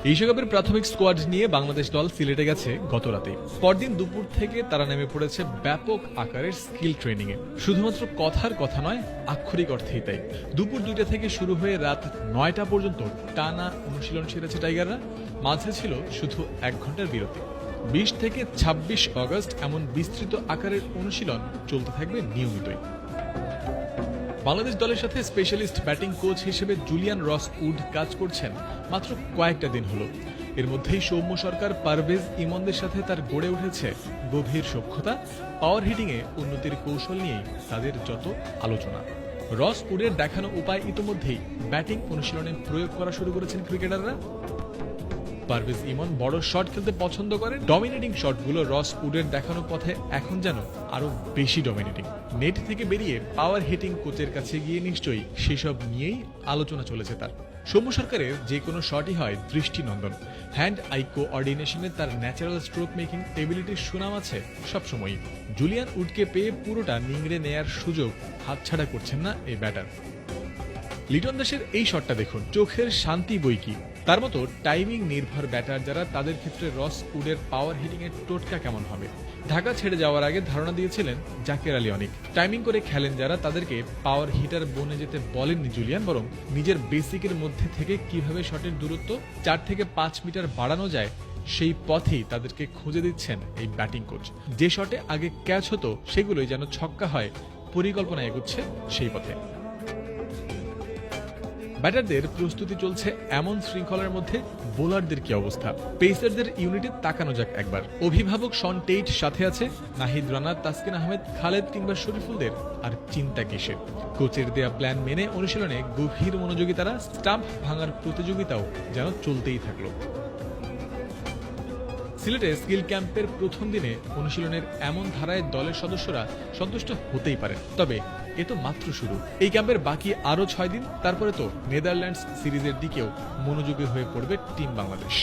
Asia প্রাথমিক squad নিয়ে বাংলাদেশ দল সিলেটে গেছে গত রাতে। পরদিন দুপুর থেকে তারা নেমে পড়েছে ব্যাপক আকারের স্কিল ট্রেনিং এ। শুধুমাত্র কথার কথা নয়, আক্ষরিক অর্থেই তাই। দুপুর 2টা থেকে শুরু হয়ে রাত 9টা পর্যন্ত টানা অনুশীলন সেরেছে টাইগাররা। মাঝে ছিল শুধু 1 ঘন্টার বিরতি। 20 থেকে 26 আগস্ট এমন বিস্তৃত আকারের অনুশীলন চলতে থাকবে নিয়মিতই। বাংলাদেশ দলের সাথে স্পেশালিস্ট ব্যাটিং কোচ হিসেবে জুলিয়ান রস উড কাজ করছেন মাত্র কয়েকটা দিন হলো। এর মধ্যেই সৌম্য সরকার, পারভেজ ইমনদের সাথে তার গড়ে উঠেছে গভীর সখ্যতা। পাওয়ার হিটিংয়ে উন্নতির কৌশল নিয়েই তাদের যত আলোচনা। রস উডের দেখানো উপায় ইতোমধ্যেই ব্যাটিং অনুশীলনে প্রয়োগ করা শুরু করেছেন ক্রিকেটাররা। পারভেজ ইমন বড় শট খেলতে পছন্দ করেন। ডমিনেটিং শটগুলো রস উডের দেখানো পথে এখন যেন আরো বেশি ডমিনেটিং। নেট থেকে বেরিয়ে পাওয়ার হিটিং কোচের কাছে গিয়ে নিশ্চয়ই সেসব নিয়েই আলোচনা চলেছে তার। সৌম্য সরকারের যে কোনো শটই হয় দৃষ্টিনন্দন। হ্যান্ড আই কোঅর্ডিনেশনে তার ন্যাচারাল স্ট্রোক মেকিং এবিলিটির সুনাম আছে সবসময়ই। জুলিয়ান উডকে পেয়ে পুরোটা নিংড়ে নেয়ার সুযোগ হাতছাড়া করছেন না এই ব্যাটার। লিটন দাসের এই শটটা দেখুন, চোখের শান্তি বই কি। তার মতো টাইমিং নির্ভর ব্যাটার যারা, তাদের ক্ষেত্রে রস উডের পাওয়ার হিটিং এর টোটকা কেমন হবে ঢাকা ছেড়ে যাওয়ার আগে ধারণা দিয়েছিলেন জাকের আলী অনিক। টাইমিং করে খেলেন যারা, তাদেরকে পাওয়ার হিটার বনে যেতে বলেননি জুলিয়ান, বরং নিজের বেসিকের মধ্যে থেকে কিভাবে শটের দূরত্ব 4 থেকে 5 মিটার বাড়ানো যায় সেই পথেই তাদেরকে খুঁজে দিচ্ছেন এই ব্যাটিং কোচ। যে শটে আগে ক্যাচ হতো সেগুলোই যেন ছক্কা হয়, পরিকল্পনা এগুচ্ছে সেই পথে। ব্যাটারদের প্রস্তুতি চলছে এমন শৃঙ্খলার মধ্যে বোলারদের কি অবস্থা। পেসারদের ইউনিটে তাকানো যাক একবার। অভিভাবক শন টেইট সাথে আছে, নাহিদ রানা, তাসকিন আহমেদ, খালেদ কিংবা শরীফুলদের আর চিন্তা কিসের। কোচের দেয়া প্ল্যান মেনে অনুশীলনে গভীর মনোযোগী তারা। স্টাম্প ভাঙার প্রতিযোগিতাও যেন চলতেই থাকলো। সিলেটে স্কিল ক্যাম্পের প্রথম দিনে অনুশীলনের এমন ধারায় দলের সদস্যরা সন্তুষ্ট হতেই পারেন। তবে এ তো মাত্র শুরু। এই ক্যাম্পের বাকি আরো 6 দিন, তারপরে তো নেদারল্যান্ডস সিরিজের দিকেও মনোযোগী হয়ে পড়বে টিম বাংলাদেশ।